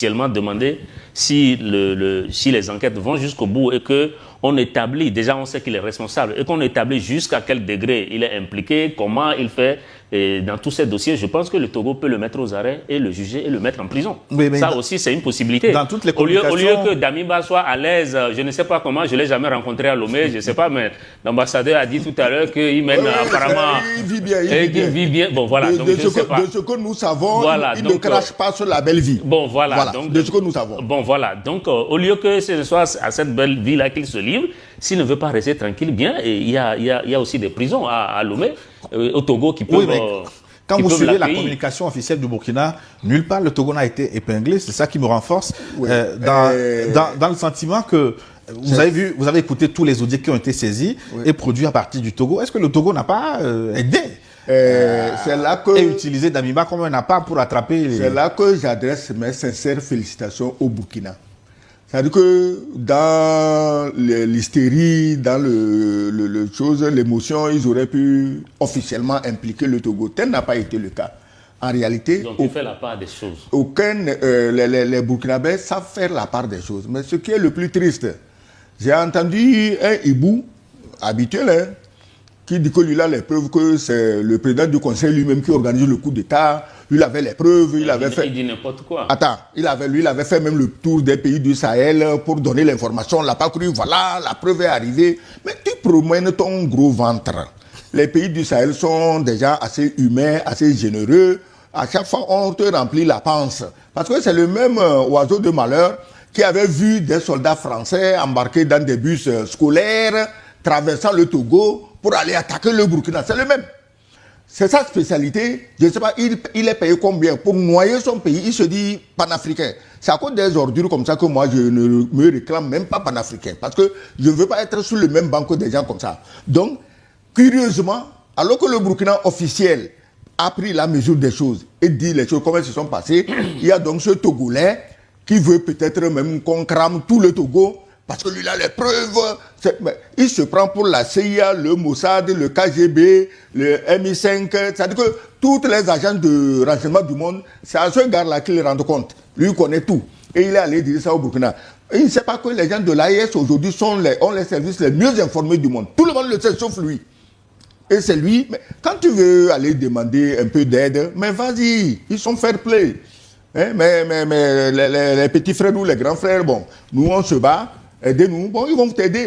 Demander si, si les enquêtes vont jusqu'au bout et qu'on établit, déjà on sait qu'il est responsable, et qu'on établit jusqu'à quel degré il est impliqué, comment il fait dans tous ces dossiers. Je pense que le Togo peut le mettre aux arrêts et le juger et le mettre en prison. Mais ça aussi, c'est une possibilité. Dans toutes les au lieu que Damiba soit à l'aise, je ne sais pas comment, je ne l'ai jamais rencontré à Lomé, je ne sais pas, mais l'ambassadeur a dit tout à l'heure qu'il mène apparemment... Il vit bien. Bon, voilà. Donc, de ce que nous savons, voilà, il ne crache pas sur la belle vie. Bon, voilà. Donc, de ce que nous savons. Bon, voilà. Donc, au lieu que ce soit à cette belle vie-là qu'il se livre, s'il ne veut pas rester tranquille, bien, il y a aussi des prisons à Lomé, au Togo, qui peuvent... Quand vous suivez la communication officielle du Burkina, nulle part le Togo n'a été épinglé. C'est ça qui me renforce dans le sentiment que vous avez écouté tous les audios qui ont été saisis et produits à partir du Togo. Est-ce que le Togo n'a pas aidé c'est là que et utilisé Damiba comme un appât pour attraper... C'est là que j'adresse mes sincères félicitations au Burkina. C'est-à-dire que dans l'hystérie, dans l'émotion, ils auraient pu officiellement impliquer le Togo. Tel n'a pas été le cas. En réalité... Donc il fait la part des choses. Les Burkinabés savent faire la part des choses. Mais ce qui est le plus triste, j'ai entendu un hibou habituel, qui dit que lui a les preuves que c'est le président du conseil lui-même qui organise le coup d'État. Lui, il avait les preuves, il dit n'importe quoi. Attends, il avait fait même le tour des pays du Sahel pour donner l'information. On l'a pas cru, voilà, la preuve est arrivée. Mais tu promènes ton gros ventre. Les pays du Sahel sont déjà assez humains, assez généreux. À chaque fois, on te remplit la panse. Parce que c'est le même oiseau de malheur qui avait vu des soldats français embarqués dans des bus scolaires, traversant le Togo pour aller attaquer le Burkina. C'est le même. C'est sa spécialité. Je ne sais pas, il est payé combien pour noyer son pays. Il se dit panafricain. C'est à cause des ordures comme ça que moi, je ne me réclame même pas panafricain. Parce que je ne veux pas être sur le même banc que des gens comme ça. Donc, curieusement, alors que le Burkina officiel a pris la mesure des choses et dit les choses comme elles se sont passées, il y a donc ce Togolais qui veut peut-être même qu'on crame tout le Togo. Parce que lui, il a les preuves. Il se prend pour la CIA, le Mossad, le KGB, le MI5. C'est-à-dire que toutes les agences de renseignement du monde, c'est à ce gars-là qu'il rend compte. Lui, il connaît tout. Et il est allé dire ça au Burkina. Et il ne sait pas que les gens de l'AIS aujourd'hui ont les services les mieux informés du monde. Tout le monde le sait, sauf lui. Et c'est lui. Mais quand tu veux aller demander un peu d'aide, mais vas-y, ils sont fair play. Hein? Mais les petits frères ou les grands frères, bon, nous on se bat. Aidez-nous, bon, ils vont t'aider.